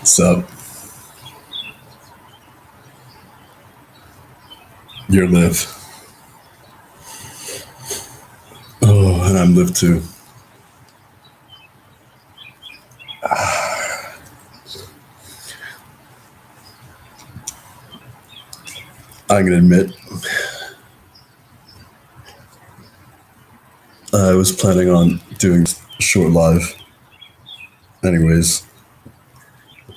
So you're Liv. Oh, and I'm Liv too. I'm gonna admit, I was planning on doing a short live, anyways,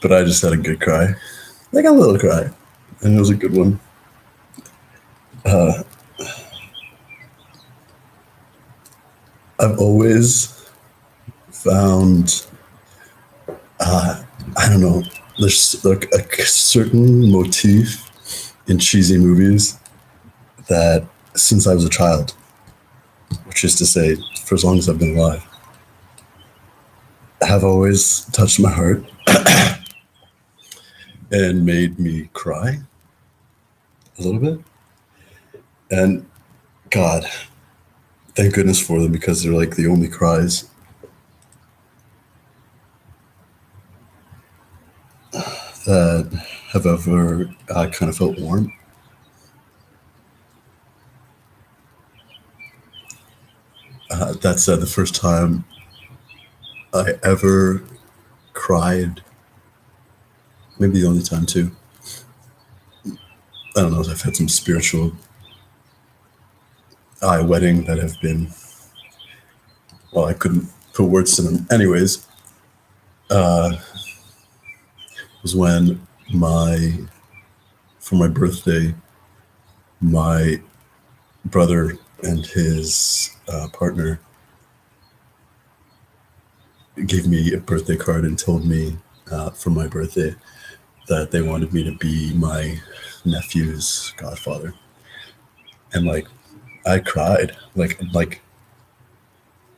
but I just had a good cry, like a little cry, and it was a good one. I've always found, I don't know, there's like a certain motif in cheesy movies that since I was a child, which is to say, for as long as I've been alive, have always touched my heart and made me cry a little bit. And God, thank goodness for them because they're like the only cries that have ever kind of felt warm. That said, the first time I ever cried, maybe the only time too. I don't know. I've had some spiritual wedding that have been. Well, I couldn't put words to them. Anyways, was when for my birthday, my brother and his partner gave me a birthday card and told me for my birthday that they wanted me to be my nephew's godfather. And like, I cried, like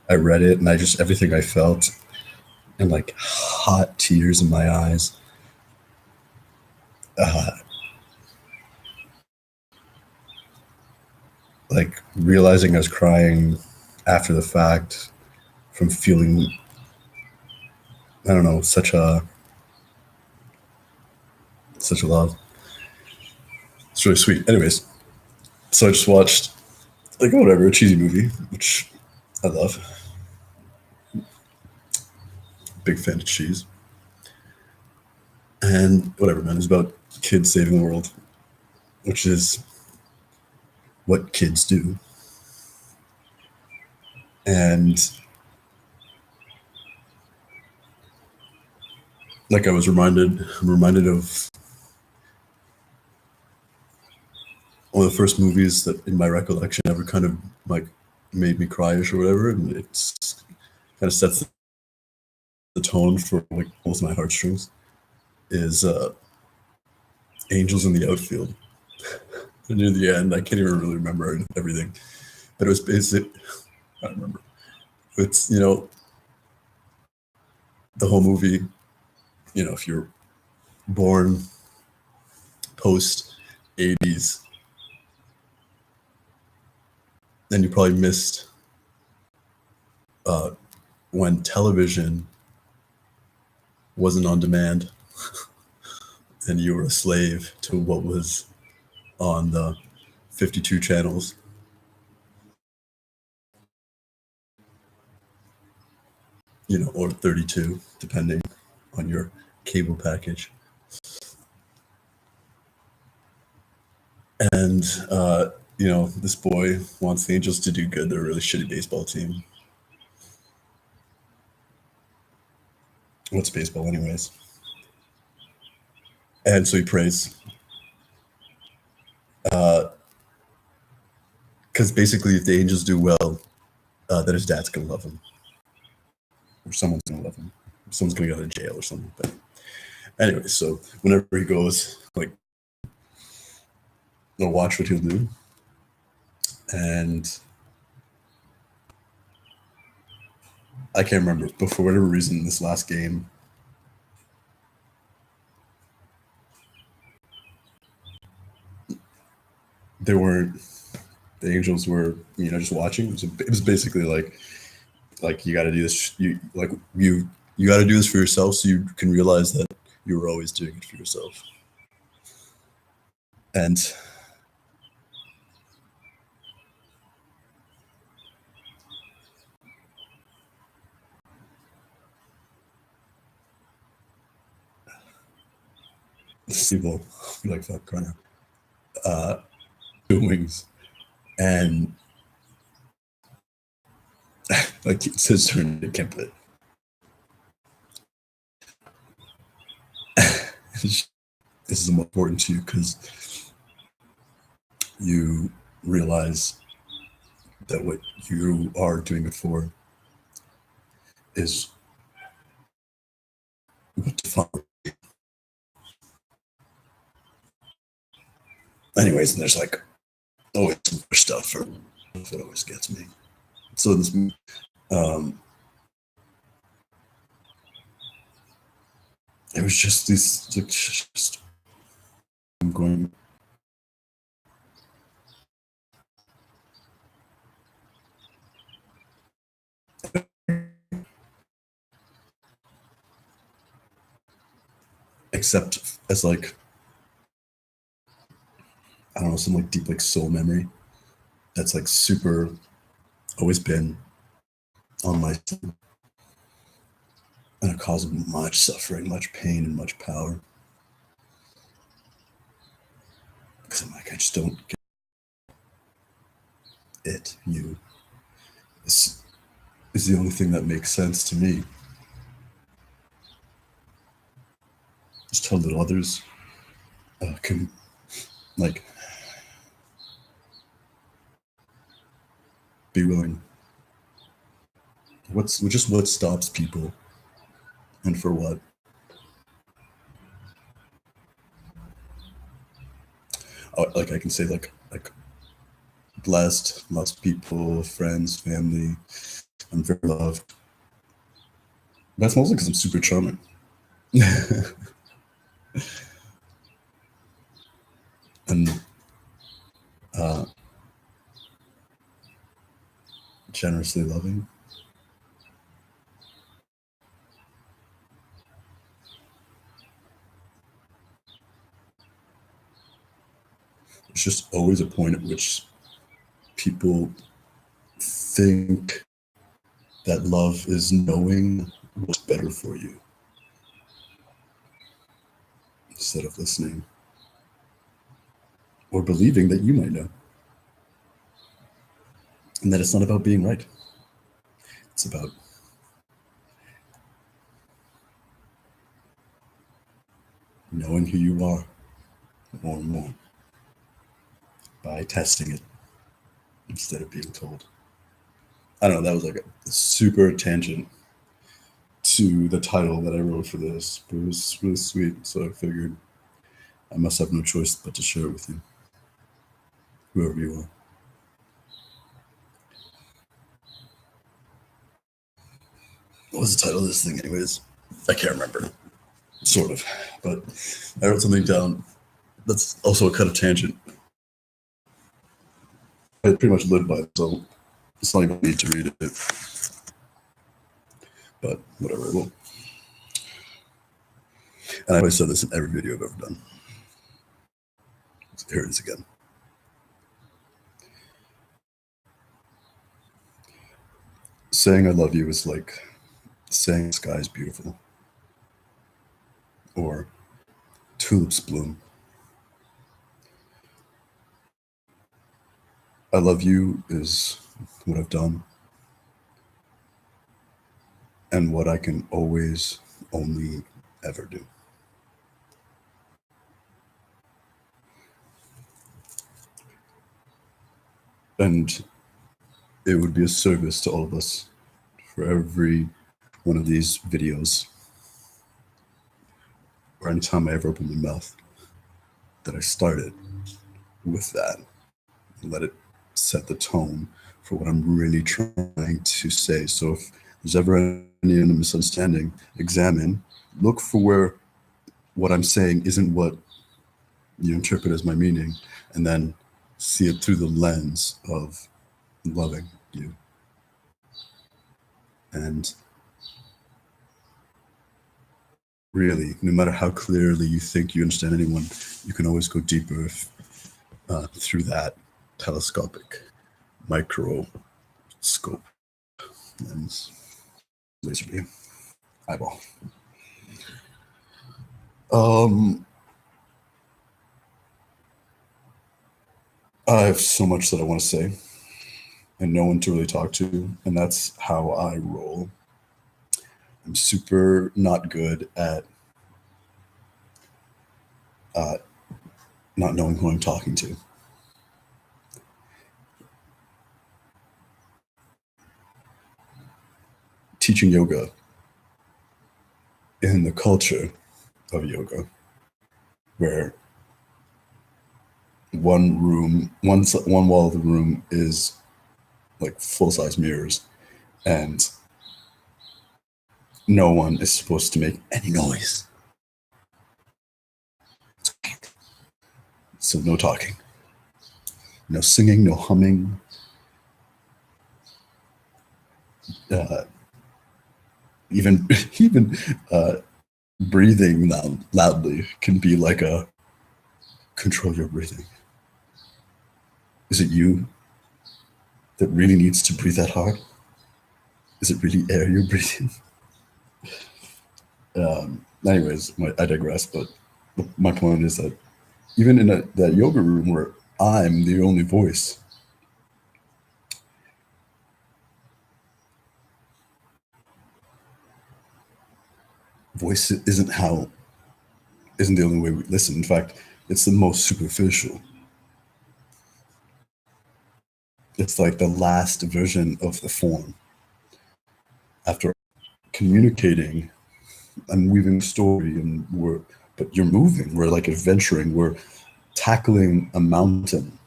I read it and I just, everything I felt and like hot tears in my eyes. Like realizing I was crying after the fact from feeling, I don't know, such a love. It's really sweet. Anyways, so I just watched like whatever, a cheesy movie, which I love. Big fan of cheese. And whatever, man, it's about kids saving the world, which is what kids do. And like I'm reminded of one of the first movies that in my recollection ever kind of like made me cryish or whatever, and it's kind of sets the tone for like both my heartstrings. Is Angels in the Outfield. And near the end, I can't even really remember everything, but it was basic. I don't remember. It's the whole movie. If you're born post 80s, then you probably missed when television wasn't on demand and you were a slave to what was on the 52 channels. Or 32, depending on your cable package. And, this boy wants the Angels to do good. They're a really shitty baseball team. What's baseball, anyways? And so he prays. Because basically, if the Angels do well, then his dad's going to love him. Or someone's going to love him. Someone's going to go to jail or something. But anyway, so whenever he goes, like, I'll watch what he'll do. And I can't remember, but for whatever reason, this last game, the Angels were, just watching. It was basically like you got to do this. You got to do this for yourself, so you can realize that you were always doing it for yourself. And people like fuck crying wings, and like it's his turn to camp it. This is more important to you because you realize that what you are doing it for is what defines. Anyways, and there's like always some more stuff that always gets me. So this, it was just this, like, just I'm going. Except as like, I don't know, some like deep like soul memory that's like super always been on my side, and it caused much suffering, much pain, and much power. Because I'm like, I just don't get it. You. This is the only thing that makes sense to me. Just tell that others can, like, be willing. What stops people, and for what? Like I can say like blessed, lots of people, friends, family. I'm very loved. That's mostly because I'm super charming. And generously loving. It's just always a point at which people think that love is knowing what's better for you instead of listening or believing that you might know. And that it's not about being right. It's about knowing who you are more and more by testing it instead of being told. I don't know, that was like a super tangent to the title that I wrote for this, but it was really sweet. So I figured I must have no choice but to share it with you, whoever you are. What was the title of this thing, anyways? I can't remember, sort of, but I wrote something down that's also a kind of tangent. I pretty much live by it, so it's not even need to read it, but whatever. Well, and I've always said this in every video I've ever done. So here it is again. Saying I love you is like saying the sky is beautiful, or tulips bloom. I love you is what I've done and what I can always only ever do. And it would be a service to all of us for every one of these videos or anytime I ever open my mouth that I started with that and let it set the tone for what I'm really trying to say. So if there's ever any misunderstanding, examine, look for where what I'm saying isn't what you interpret as my meaning, and then see it through the lens of loving you. And really, no matter how clearly you think you understand anyone, you can always go deeper through that telescopic microscope lens, laser beam, eyeball. I have so much that I want to say and no one to really talk to, and that's how I roll. I'm super not good at not knowing who I'm talking to. Teaching yoga in the culture of yoga, where one wall of the room is like full-size mirrors, and no one is supposed to make any noise. So no talking, no singing, no humming. Even even breathing loudly can be like a control your breathing. Is it you that really needs to breathe that hard? Is it really air you're breathing? Anyways, I digress, but my point is that even in that yoga room where I'm the only voice, voice isn't the only way we listen. In fact, it's the most superficial. It's like the last version of the form. After communicating and weaving story, but you're moving. We're like adventuring. We're tackling a mountain.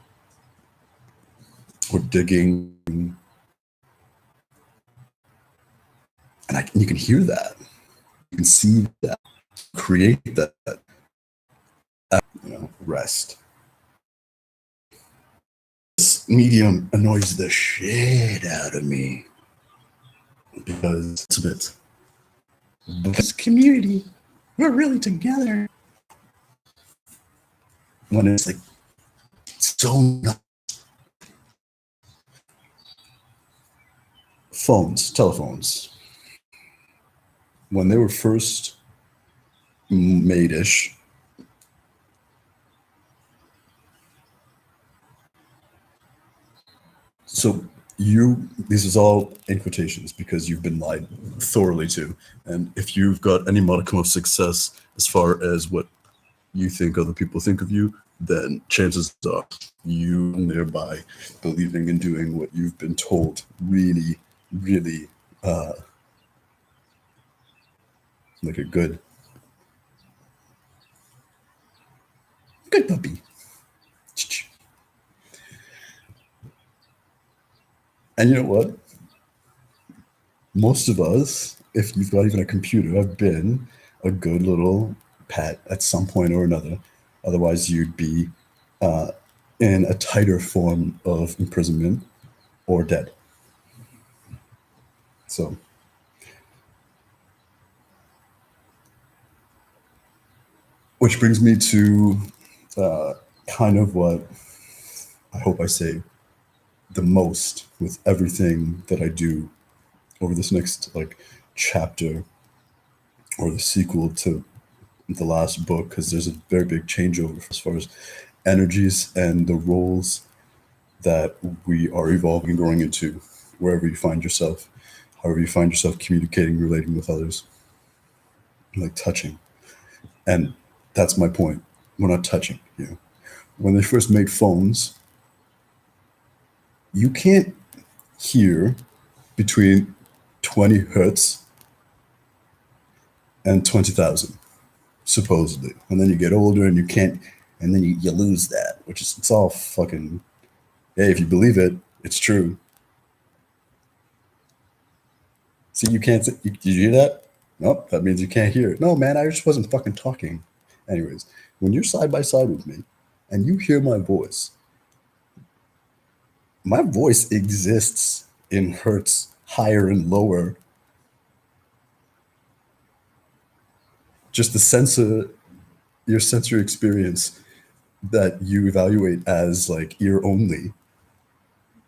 We're digging, and you can hear that. You can see that. Create that. Rest. This medium annoys the shit out of me because it's a bit. Because community, we're really together. When it's like so telephones, when they were first made-ish, so this is all in quotations because you've been lied thoroughly to, and if you've got any modicum of success as far as what you think other people think of you, then chances are you thereby believing and doing what you've been told really, really like a good puppy. And you know what? Most of us, if you've got even a computer, have been a good little pet at some point or another. Otherwise, you'd be in a tighter form of imprisonment or dead. So, which brings me to kind of what I hope I say the most with everything that I do over this next like chapter or the sequel to the last book, because there's a very big changeover as far as energies and the roles that we are evolving and growing into wherever you find yourself, however you find yourself communicating, relating with others, like touching. And that's my point. We're not touching. When they first made phones, you can't hear between 20 hertz and 20,000, supposedly. And then you get older and you can't, and then you lose that, which is, it's all fucking, hey, if you believe it, it's true. See, you can't, did you hear that? Nope, that means you can't hear it. No, man, I just wasn't fucking talking. Anyways, when you're side by side with me and you hear my voice exists in hertz higher and lower just the sense of your sensory experience that you evaluate as like ear only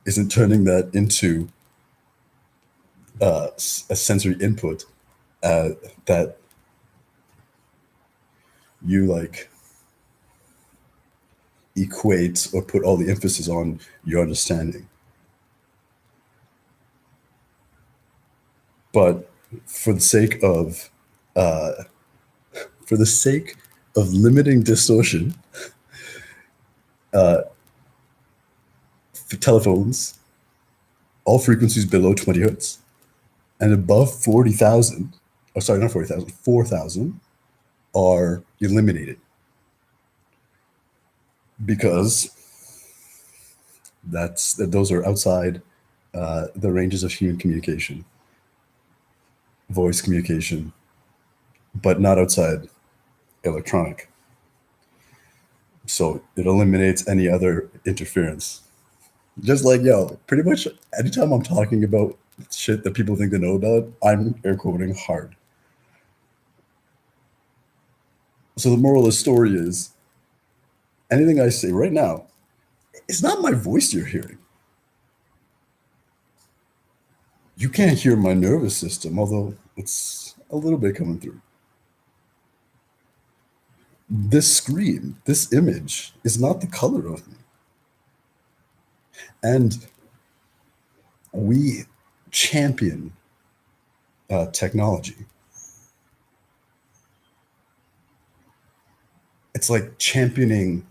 isn't turning that into a sensory input that you like equate or put all the emphasis on your understanding. But for the sake of uh, for the sake of limiting distortion, for telephones, all frequencies below 20 hertz and above 40,000, oh, sorry, not 40,000, 4,000 are eliminated because those are outside the ranges of human communication, voice communication, but not outside electronic. So it eliminates any other interference. Just like, yo, pretty much anytime I'm talking about shit that people think they know about, I'm air quoting hard. So the moral of the story is anything I say right now, it's not my voice you're hearing. You can't hear my nervous system, although it's a little bit coming through. This screen, this image is not the color of me. And we champion technology. It's like championing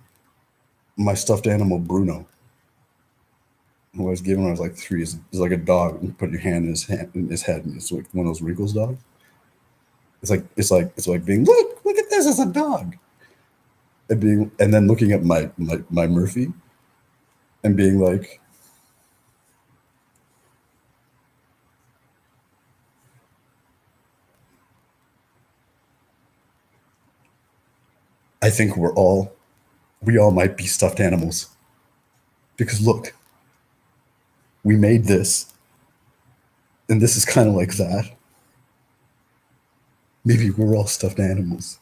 my stuffed animal Bruno, who I was given when I was like 3. It's like a dog. You put your hand in his head, and it's like one of those wrinkles dogs. It's like being look at this, it's a dog, and then looking at my Murphy and being like, I think we all might be stuffed animals because look, we made this, and this is kind of like that. Maybe we're all stuffed animals.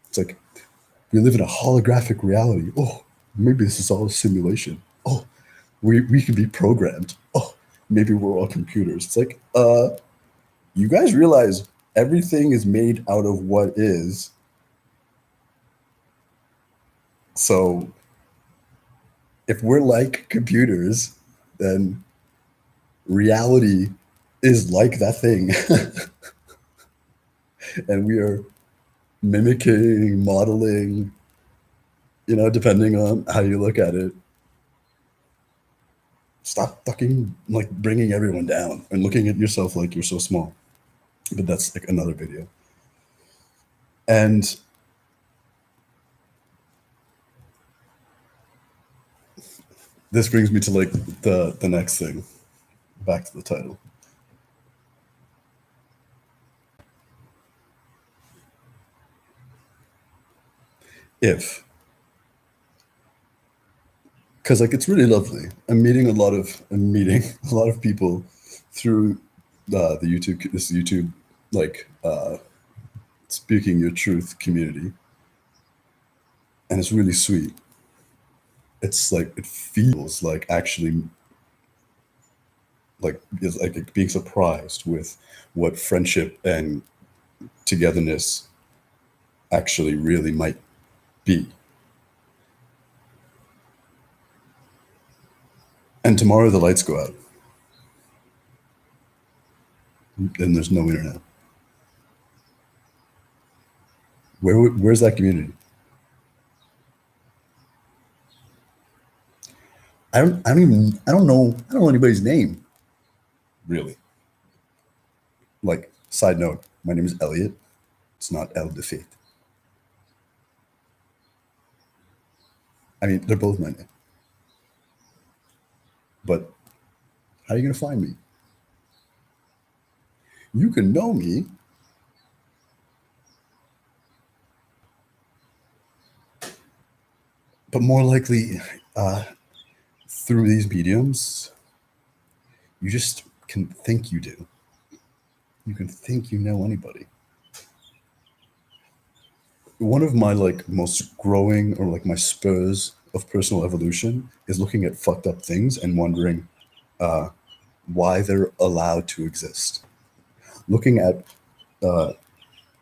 It's like we live in a holographic reality. Oh, maybe this is all a simulation. Oh, we could be programmed. Oh, maybe we're all computers. It's like, you guys realize everything is made out of what is. So if we're like computers, then reality is like that thing. And we are mimicking, modeling, depending on how you look at it. Stop fucking like bringing everyone down and looking at yourself like you're so small. But that's like another video. And this brings me to like the next thing. Back to the title. If, because like it's really lovely. I'm meeting a lot of people through this YouTube like speaking your truth community, and it's really sweet. It's like it feels like actually like it's like being surprised with what friendship and togetherness actually really might be. And tomorrow the lights go out and there's no internet. Where's that community? I don't know anybody's name, really. Like, side note, my name is Elliot. It's not El Defeat. I mean, they're both my name. But how are you gonna find me? You can know me but more likely through these mediums, you just can think you do. You can think you know anybody. one of my like most growing or like my spurs of personal evolution is looking at fucked up things and wondering why they're allowed to exist. Looking at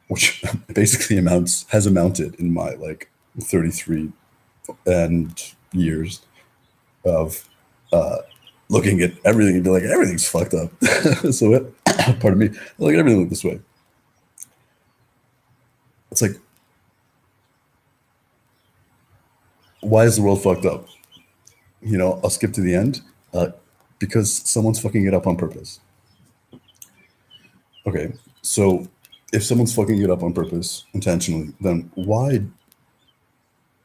which basically has amounted in my like 33 and years of looking at everything and be like everything's fucked up. So pardon me, I look at everything like this way. It's like, why is the world fucked up? You know, I'll skip to the end. Because someone's fucking it up on purpose. Okay, so if someone's fucking it up on purpose intentionally, then why?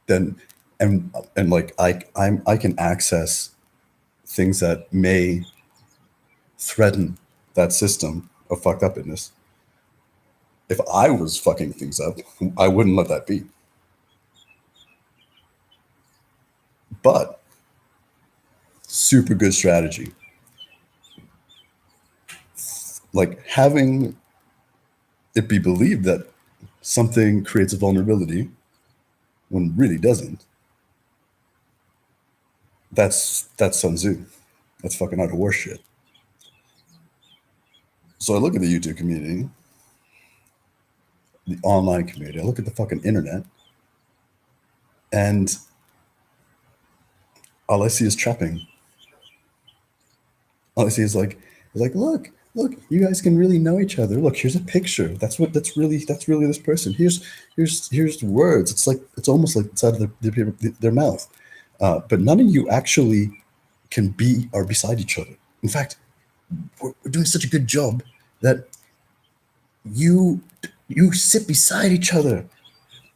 Then and like I can access things that may threaten that system of fucked upness. If I was fucking things up, I wouldn't let that be. But super good strategy. Like having it be believed that something creates a vulnerability when it really doesn't. That's Sun Tzu. That's fucking out of war shit. So I look at the YouTube community, the online community. I look at the fucking internet, and all I see is trapping. All I see is like, look, you guys can really know each other. Look, here's a picture. That's really this person. Here's the words. It's like it's almost like it's out of their mouth. But none of you actually can be or beside each other. In fact, we're doing such a good job that you you sit beside each other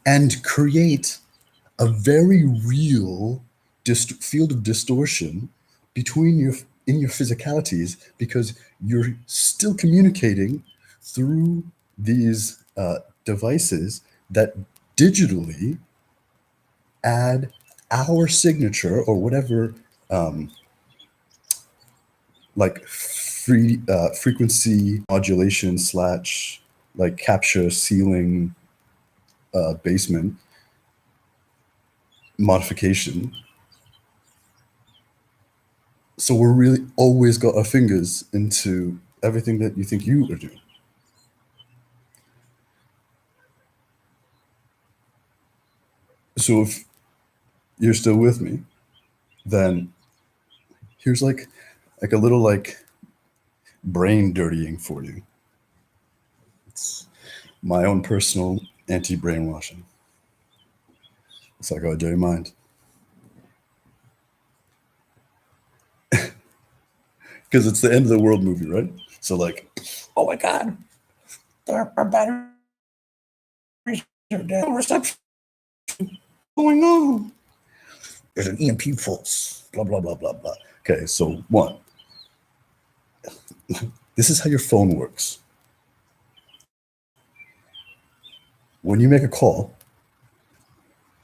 and create a very real field of distortion between your physicalities because you're still communicating through these devices that digitally add our signature or whatever like frequency modulation slash like capture ceiling basement modification. So we're really always got our fingers into everything that you think you are doing. So if you're still with me, then here's like a little like brain dirtying for you. It's my own personal anti-brainwashing. It's like, oh, dirty mind. Because it's the end of the world movie, right? So like, oh my god, our batteries are down. Reception going on. There's an EMP pulse. Blah blah blah blah blah. Okay, so one. This is how your phone works. When you make a call,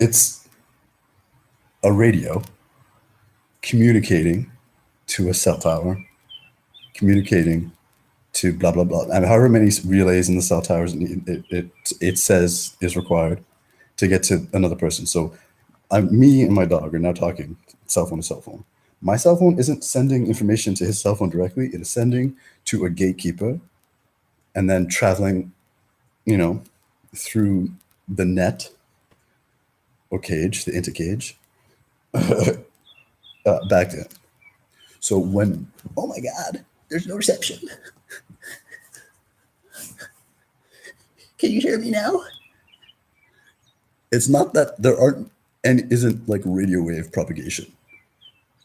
it's a radio communicating to a cell tower, communicating to blah blah blah, and however many relays in the cell towers it says is required to get to another person. So me and my dog are now talking cell phone to cell phone. My cell phone isn't sending information to his cell phone directly. It is sending to a gatekeeper and then traveling, you know, through the net or cage, the intercage, back in. So when, oh my God, there's no reception. Can you hear me now? It's not that there aren't and isn't like radio wave propagation.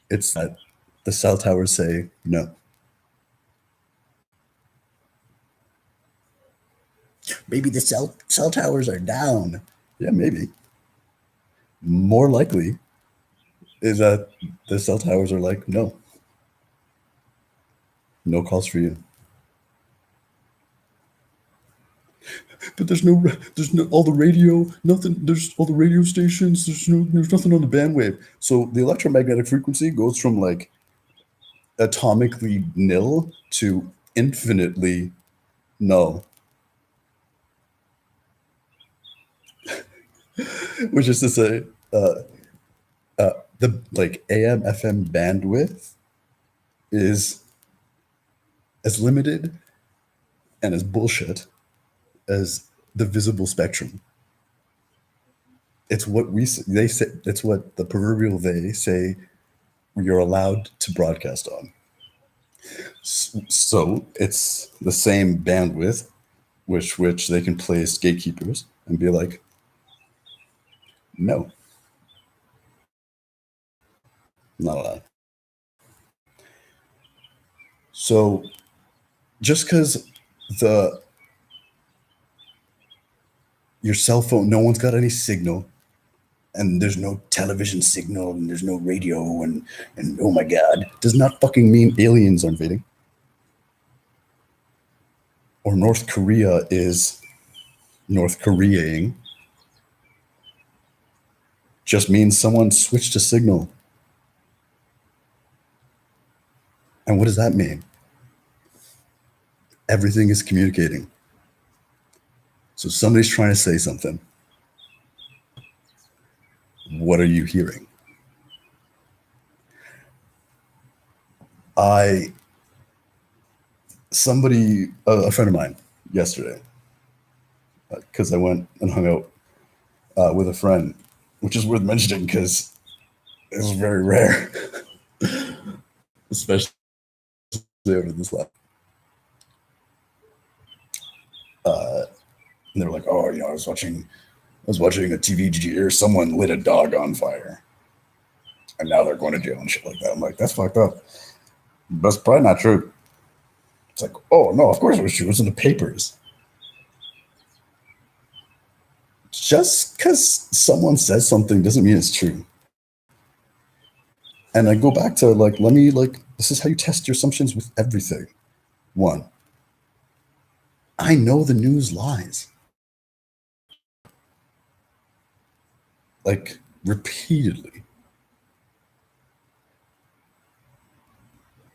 It's that the cell towers say no. Maybe the cell towers are down. Yeah, maybe. More likely is that the cell towers are like, no. No calls for you. But there's no all the radio, nothing, there's all the radio stations, there's nothing on the bandwave. So the electromagnetic frequency goes from like atomically nil to infinitely null. which is to say, the like AM FM bandwidth is as limited and as bullshit as the visible spectrum. It's what they say. It's what the proverbial they say you're allowed to broadcast on. So it's the same bandwidth, which they can place gatekeepers and be like, no, not allowed. So just because the your cell phone, no one's got any signal, and there's no television signal, and there's no radio, and oh my god, does not fucking mean aliens are invading. Or North Korea is North Koreaing. Just means someone switched a signal. And what does that mean? Everything is communicating. So somebody's trying to say something. What are you hearing? A friend of mine yesterday, because I went and hung out with a friend, which is worth mentioning because it was very rare, especially over this last. And they were like, "Oh, I was watching a TV. Did you hear someone lit a dog on fire? And now they're going to jail and shit like that." I'm like, "That's fucked up. That's probably not true." It's like, "Oh no, of course it was true. It was in the papers." Just because someone says something doesn't mean it's true. And I go back to this is how you test your assumptions with everything. One, I know the news lies. Like repeatedly.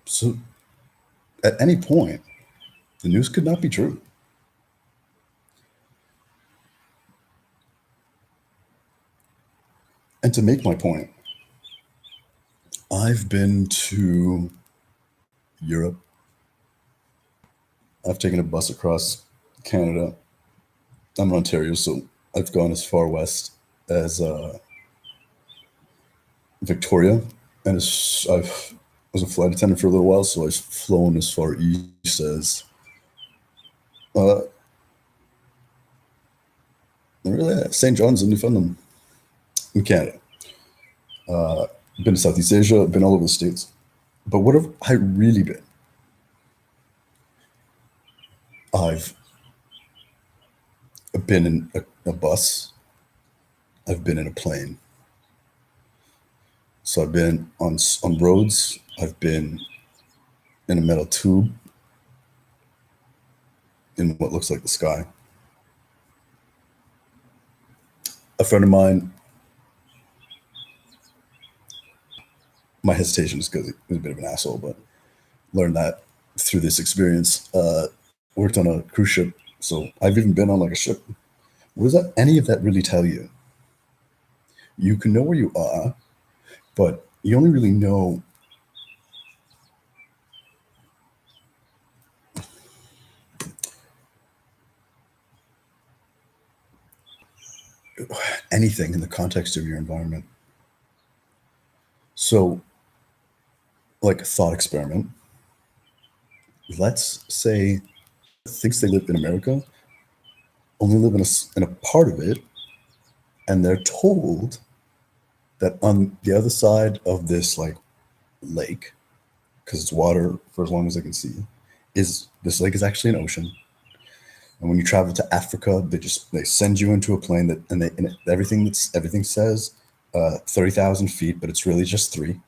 So at any point, the news could not be true. And to make my point, I've been to Europe. I've taken a bus across Canada. I'm in Ontario, so I've gone as far west as Victoria, and I was a flight attendant for a little while, so I've flown as far east as uh, St. John's in Newfoundland, in Canada. Been to Southeast Asia, been all over the States. But what have I really been? I've been in a bus. I've been in a plane. So I've been on roads. I've been in a metal tube in what looks like the sky. A friend of mine, my hesitation is because he was a bit of an asshole, but learned that through this experience. Worked on a cruise ship, so I've even been on like a ship. What does that any of that really tell you? You can know where you are, but you only really know anything in the context of your environment. So, like a thought experiment, let's say thinks they live in America, only live in a part of it, and they're told that on the other side of this like lake, because it's water for as long as they can see, is this lake is actually an ocean. And when you travel to Africa, they send you into a plane and everything says 30,000 feet, but it's really just 3.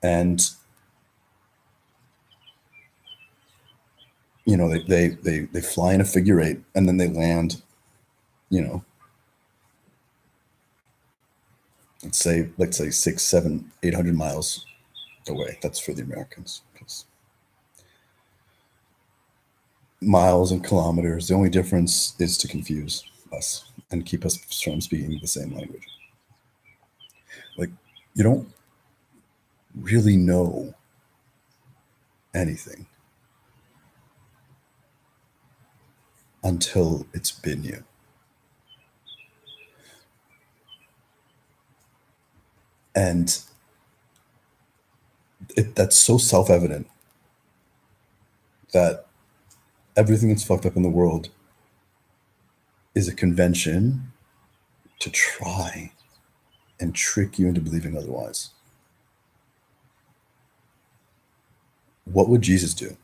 And they fly in a figure 8, and then they land, let's say 6, 7, 800 miles away. That's for the Americans, because miles and kilometers, the only difference is to confuse. us and keep us from speaking the same language. Like, you don't really know anything until it's been you. And that's so self-evident that everything that's fucked up in the world is a convention to try and trick you into believing otherwise. What would Jesus do?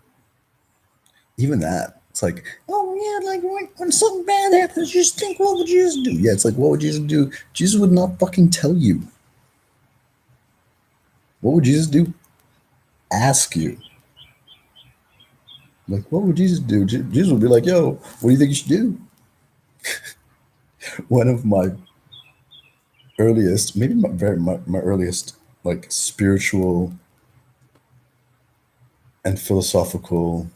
Even that, it's like, oh yeah, like when something bad happens, you just think, what would Jesus do? Yeah, it's like, what would Jesus do? Jesus would not fucking tell you. What would Jesus do? Ask you. Like, what would Jesus do? Jesus would be like, yo, what do you think you should do? One of my earliest, maybe my earliest, like, spiritual and philosophical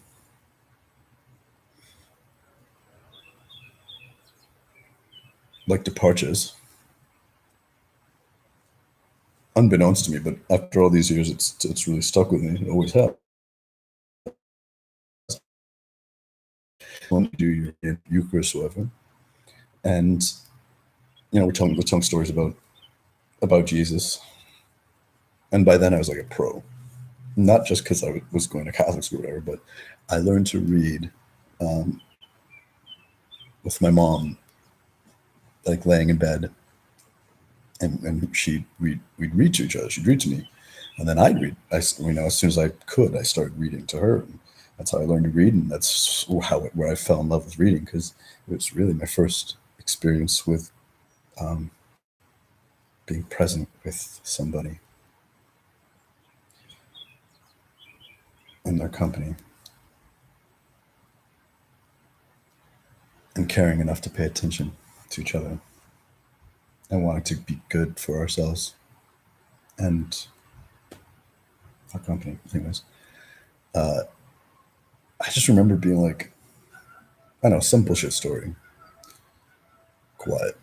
like departures, unbeknownst to me, but after all these years, it's really stuck with me. It always has. When you do your Eucharist or whatever, and we're telling stories about Jesus, and by then I was like a pro, not just because I was going to Catholic school or whatever, but I learned to read with my mom, like laying in bed, and we'd read to each other. She'd read to me, and then I'd read. As soon as I could, I started reading to her. And that's how I learned to read, and that's where I fell in love with reading, because it was really my first experience with being present with somebody in their company and caring enough to pay attention to each other and wanting to be good for ourselves and our company. Anyways, I just remember being like, I know, some bullshit story. Quiet.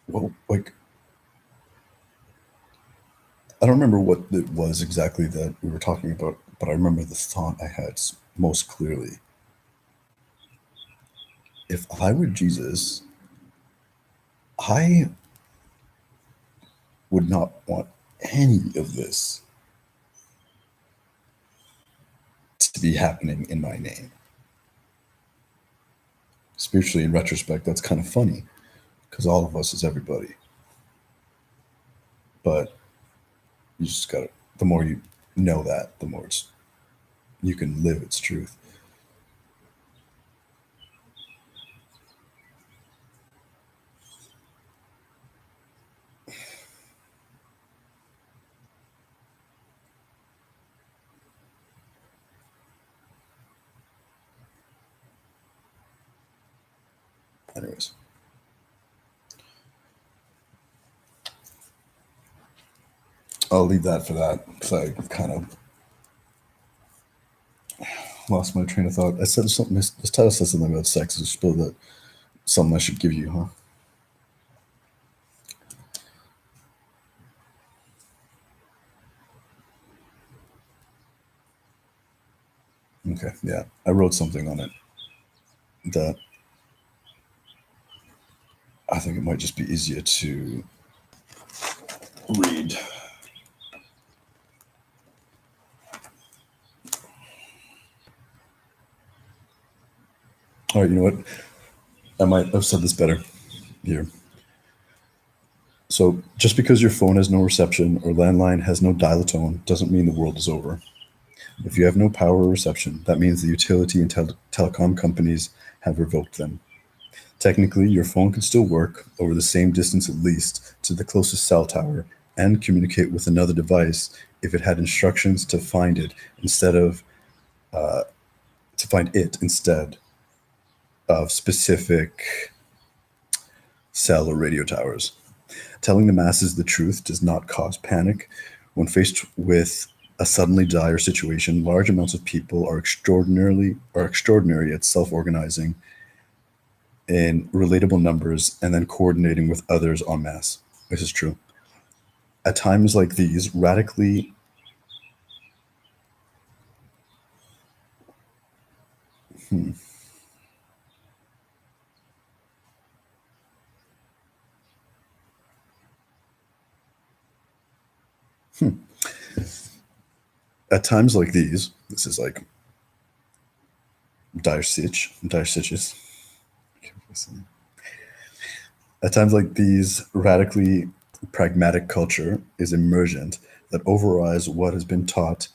Well, like, I don't remember what it was exactly that we were talking about, but I remember the thought I had most clearly. If I were Jesus, I would not want any of this to be happening in my name. Spiritually, in retrospect, that's kind of funny, because all of us is everybody. But you just gotta, the more you know that, the more you can live its truth. Anyways. I'll leave that for that, because I kind of lost my train of thought. I said something, this title says something about sex. It's still that something I should give you, huh? Okay, yeah. I wrote something on it that I think it might just be easier to read. All right, you know what? I might have said this better here. So, just because your phone has no reception or landline has no dial-a-tone doesn't mean the world is over. If you have no power or reception, that means the utility and telecom companies have revoked them. Technically, your phone can still work over the same distance at least to the closest cell tower and communicate with another device if it had instructions to find it instead of specific cell or radio towers. Telling the masses the truth does not cause panic. When faced with a suddenly dire situation, large amounts of people are extraordinary at self-organizing in relatable numbers and then coordinating with others en masse. This is true. At times like these, radically hmm, hmm. At times like these, this is like dire stitches. At times like these, radically pragmatic culture is emergent that overrides what has been taught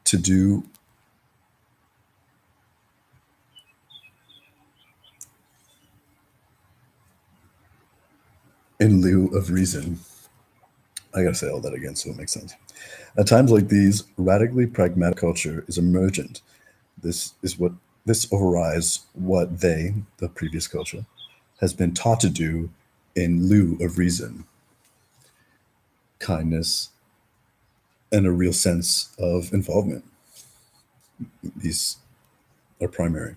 to do in lieu of reason. I gotta say all that again so it makes sense. At times like these, radically pragmatic culture is emergent. This overrides what they, the previous culture, has been taught to do in lieu of reason, kindness, and a real sense of involvement. These are primary.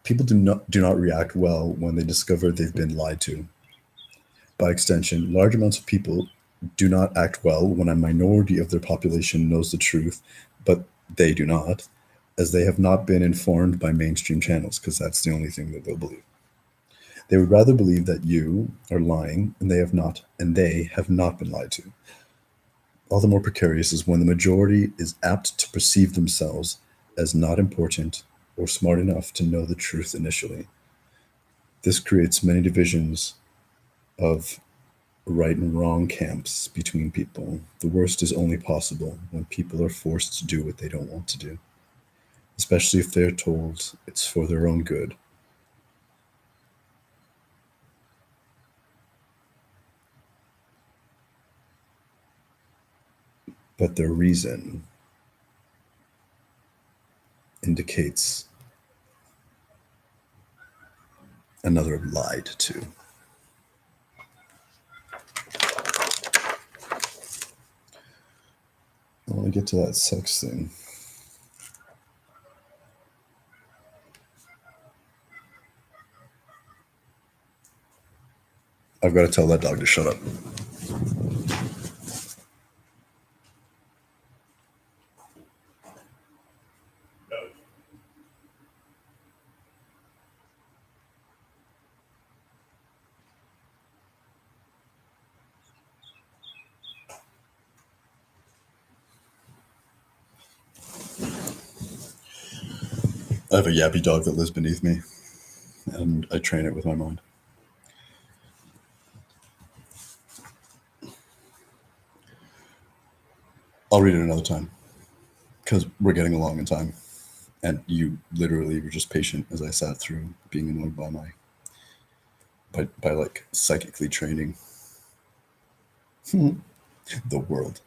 People do not react well when they discover they've been lied to. By extension, large amounts of people do not act well when a minority of their population knows the truth, but they do not, as they have not been informed by mainstream channels, because that's the only thing that they'll believe. They would rather believe that you are lying and they have not been lied to. All the more precarious is when the majority is apt to perceive themselves as not important or smart enough to know the truth initially. This creates many divisions of right and wrong camps between people. The worst is only possible when people are forced to do what they don't want to do, especially if they're told it's for their own good. But their reason indicates another lied to. I want to get to that sex thing. I've got to tell that dog to shut up. I have a yappy dog that lives beneath me, and I train it with my mind. I'll read it another time, because we're getting along in time. And you literally were just patient as I sat through being annoyed by like psychically training the world.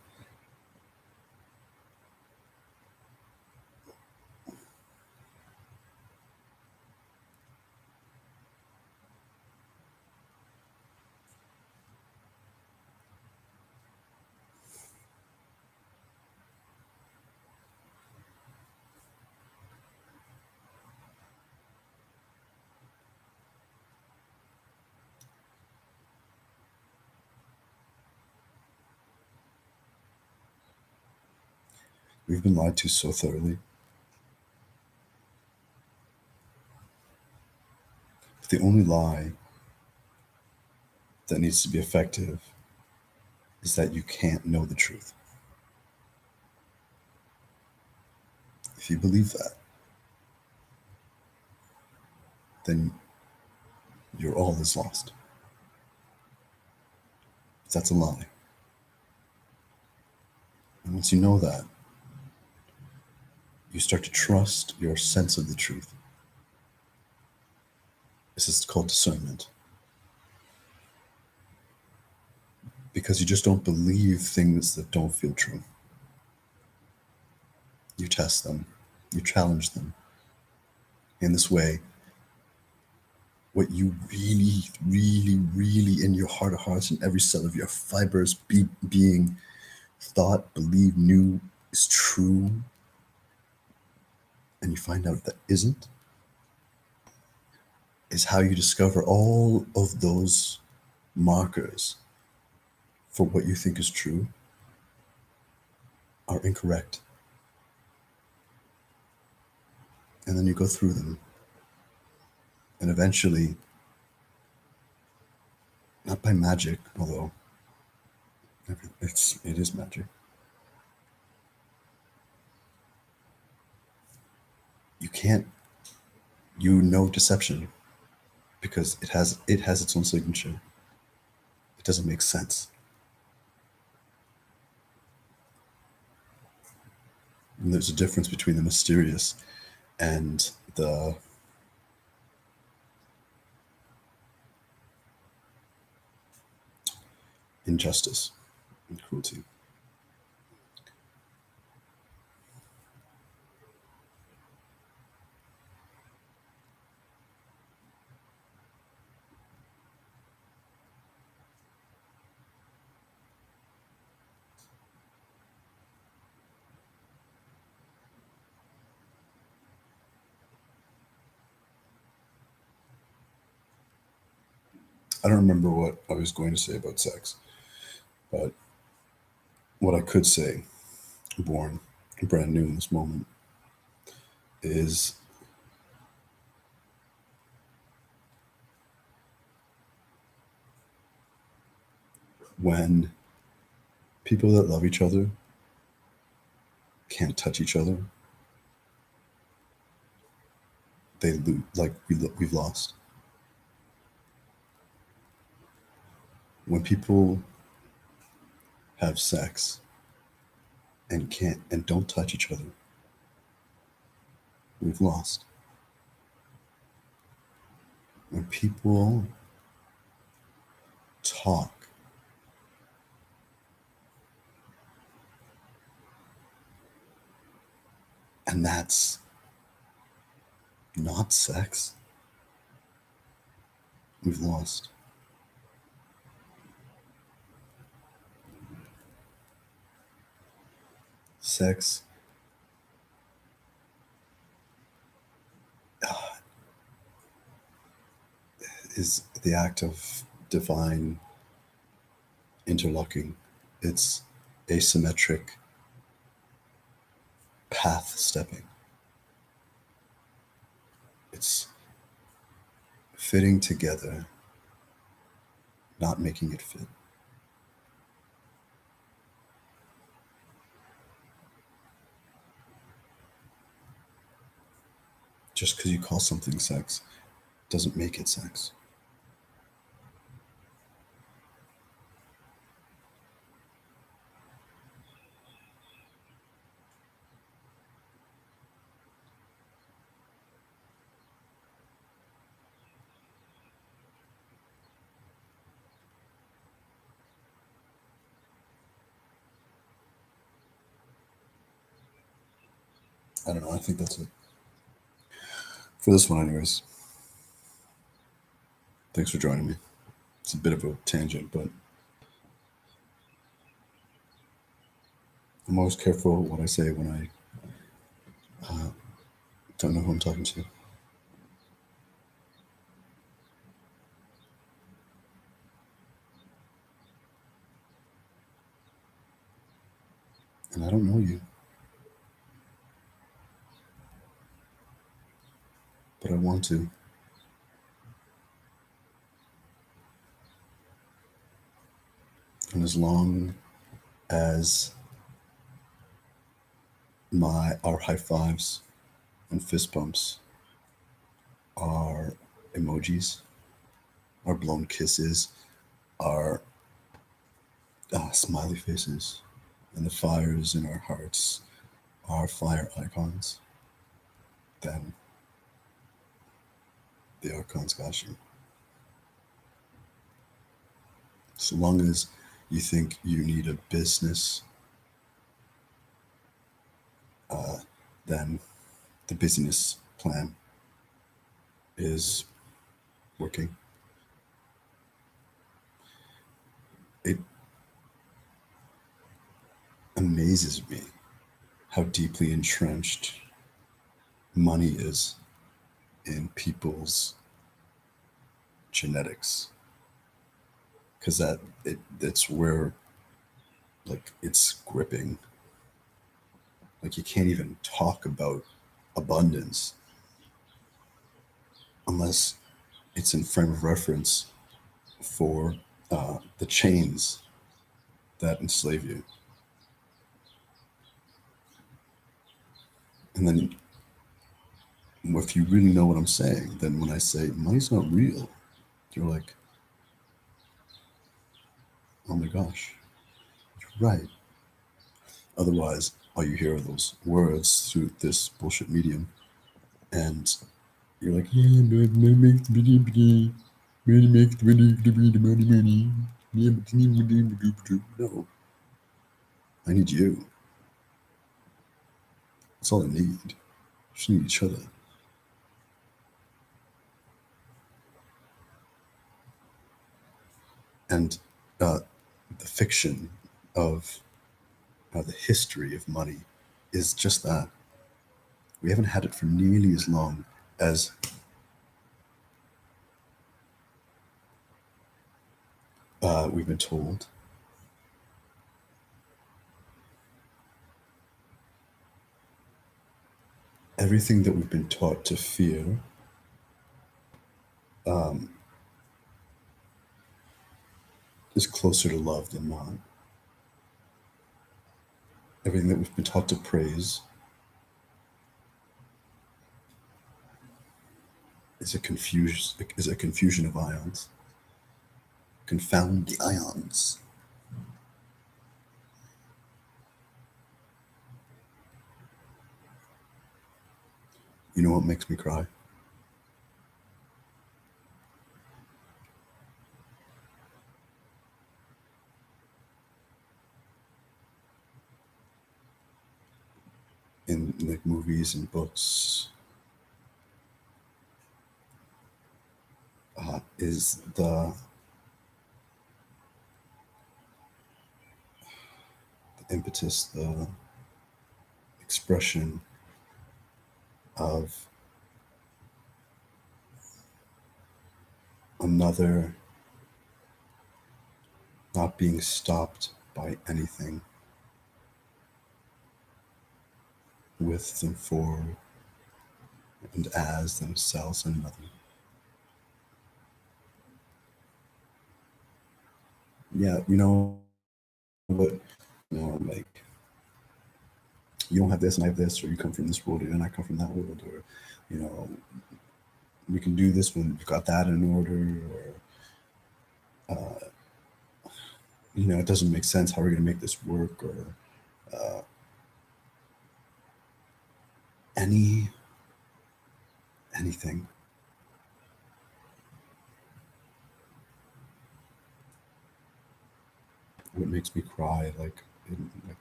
We've been lied to so thoroughly. But the only lie that needs to be effective is that you can't know the truth. If you believe that, then your all is lost. That's a lie. And once you know that, you start to trust your sense of the truth. This is called discernment. Because you just don't believe things that don't feel true. You test them, you challenge them. In this way, what you really, really, really in your heart of hearts and every cell of your fibers being thought, believed, knew is true, and you find out that isn't, is how you discover all of those markers for what you think is true are incorrect. And then you go through them. And eventually, not by magic, although it is magic, you can't, you know deception because it has its own signature. It doesn't make sense. And there's a difference between the mysterious and the injustice and cruelty. I don't remember what I was going to say about sex, but what I could say, born brand new in this moment, is when people that love each other can't touch each other, they lose. Like we've lost. When people have sex and can't and don't touch each other, we've lost. When people talk and that's not sex, we've lost. Sex is the act of divine interlocking. It's asymmetric path stepping. It's fitting together, not making it fit. Just because you call something sex doesn't make it sex. I don't know. I think that's it. For this one, anyways. Thanks for joining me. It's a bit of a tangent, but I'm always careful what I say when I don't know who I'm talking to. And I don't know you, but I want to. And as long as our high fives and fist bumps are emojis, our blown kisses, our smiley faces, and the fires in our hearts are fire icons, then the archons got you. So long as you think you need a business, then the business plan is working. It amazes me how deeply entrenched money is in people's genetics, because that's where, like, it's gripping. Like, you can't even talk about abundance unless it's in frame of reference for the chains that enslave you. And then, if you really know what I'm saying, then when I say money's not real, you're like, oh my gosh, you're right. Otherwise, all you hear are those words through this bullshit medium, and you're like, yeah, but money makes the money, money makes the money. No, I need you. That's all I need. We just need each other. And the fiction of the history of money is just that. We haven't had it for nearly as long as we've been told. Everything that we've been taught to fear um, is closer to love than not. Everything that we've been taught to praise is a confusion of ions. Confound the ions. You know what makes me cry? In like movies and books, is the impetus, the expression of another not being stopped by anything, with and for and as themselves and another. Yeah, you know what? Like, you don't have this and I have this, or you come from this world and I come from that world, or you know, we can do this when you've got that in order, or it doesn't make sense. How are we going to make this work? Or any anything. What makes me cry, like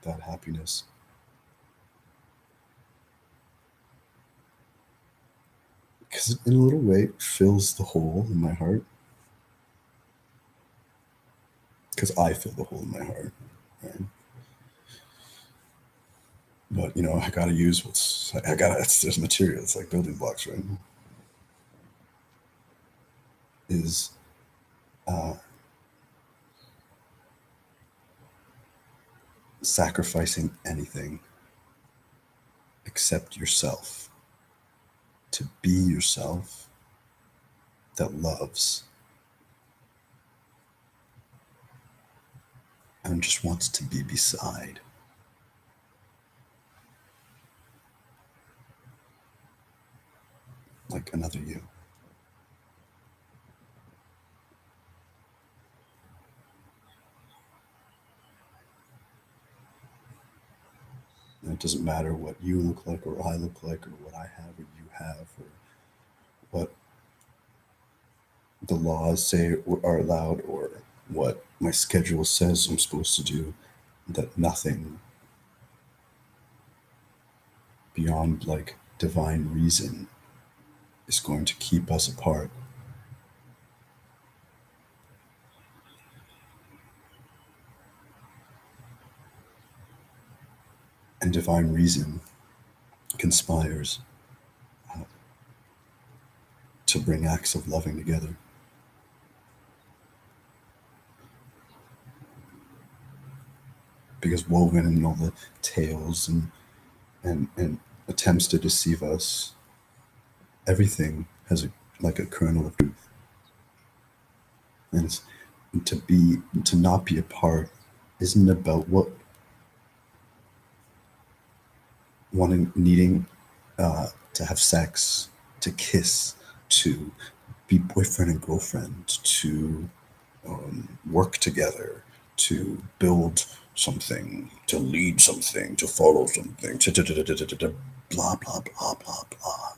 that happiness, because in a little way it fills the hole in my heart. Because I fill the hole in my heart, right? But I gotta use there's material. It's like building blocks, right? Is uh, sacrificing anything except yourself to be yourself that loves and just wants to be beside. Like another you. And it doesn't matter what you look like or I look like or what I have or you have or what the laws say are allowed or what my schedule says I'm supposed to do, that nothing beyond like divine reason is going to keep us apart. and divine reason conspires to bring acts of loving together. Because woven in all the tales and attempts to deceive us, everything has like a kernel of truth. And to not be apart isn't about what needing to have sex, to kiss, to be boyfriend and girlfriend, to work together, to build something, to lead something, to follow something, to blah, blah, blah, blah, blah.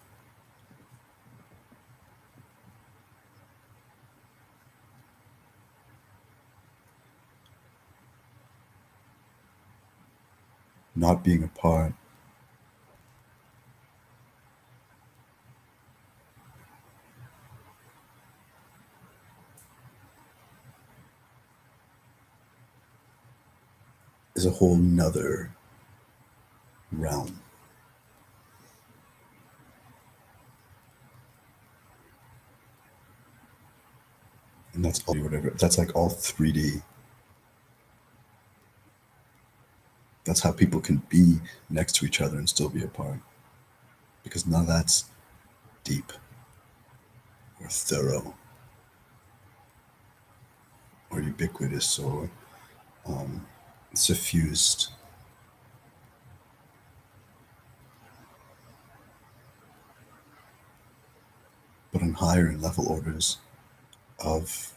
Not being apart is a whole nother realm. And that's all whatever. That's like all 3D. That's how people can be next to each other and still be apart. Because none of that's deep or thorough or ubiquitous or suffused. But on higher level orders of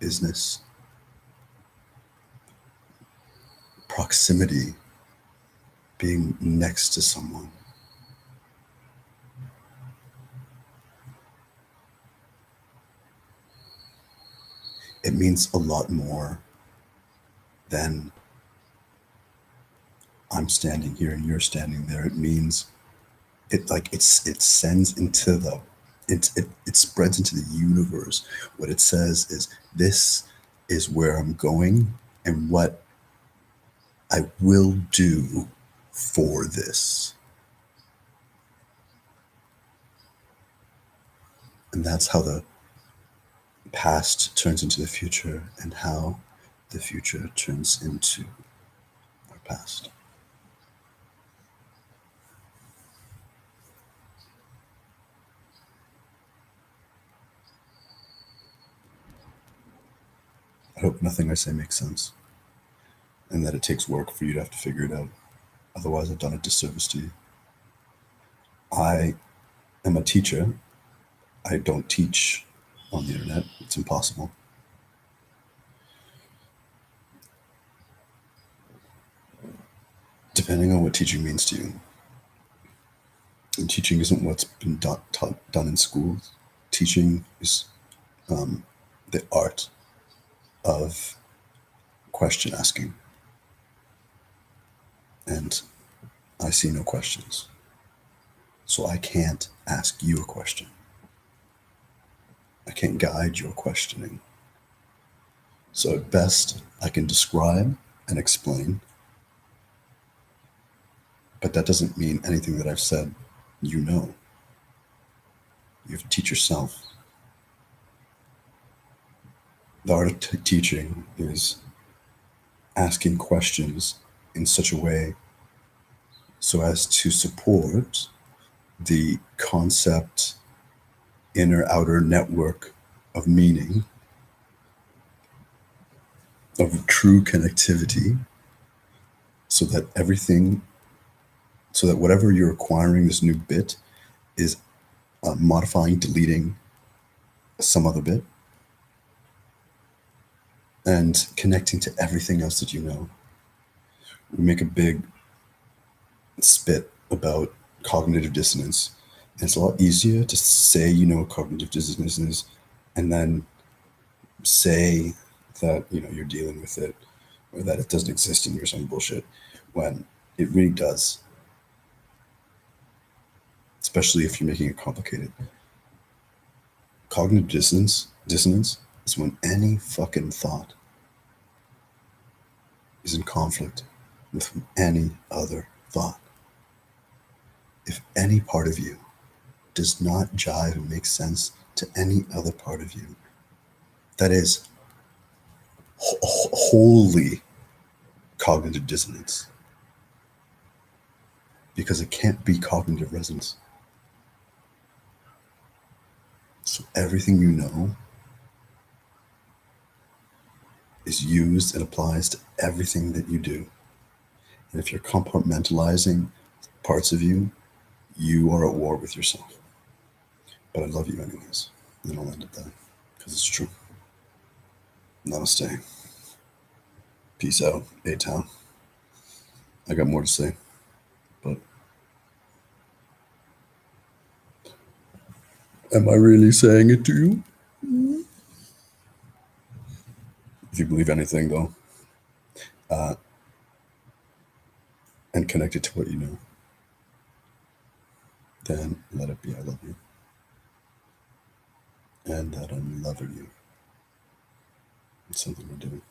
business, proximity, being next to someone, it means a lot more than I'm standing here and you're standing there. It means it sends into the it spreads into the universe. What it says is, this is where I'm going and what I will do for this. And that's how the past turns into the future and how the future turns into our past. I hope nothing I say makes sense and that it takes work for you to have to figure it out. Otherwise, I've done a disservice to you. I am a teacher. I don't teach on the internet. It's impossible. Depending on what teaching means to you. And teaching isn't what's been done in schools. Teaching is the art of question asking. And I see no questions. So I can't ask you a question. I can't guide your questioning. So at best, I can describe and explain, but that doesn't mean anything that I've said you know. You have to teach yourself. The art of teaching is asking questions in such a way so as to support the concept inner outer network of meaning, of true connectivity, so that whatever you're acquiring, this new bit, is modifying, deleting some other bit, and connecting to everything else that you know. We make a big spit about cognitive dissonance. And it's a lot easier to say you know what cognitive dissonance is and then say that you're dealing with it or that it doesn't exist and you're some bullshit, when it really does. Especially if you're making it complicated. Cognitive dissonance is when any fucking thought is in conflict with any other thought. If any part of you does not jive and make sense to any other part of you, that is wholly cognitive dissonance, because it can't be cognitive resonance. So everything you know is used and applies to everything that you do. And if you're compartmentalizing parts of you, you are at war with yourself. But I love you anyways. And I'll end it there because it's true. Namaste. Peace out, A-Town. I got more to say, but am I really saying it to you? If you believe anything, though, and connect it to what you know, then let it be I love you. And that I'm loving you. It's something we're doing.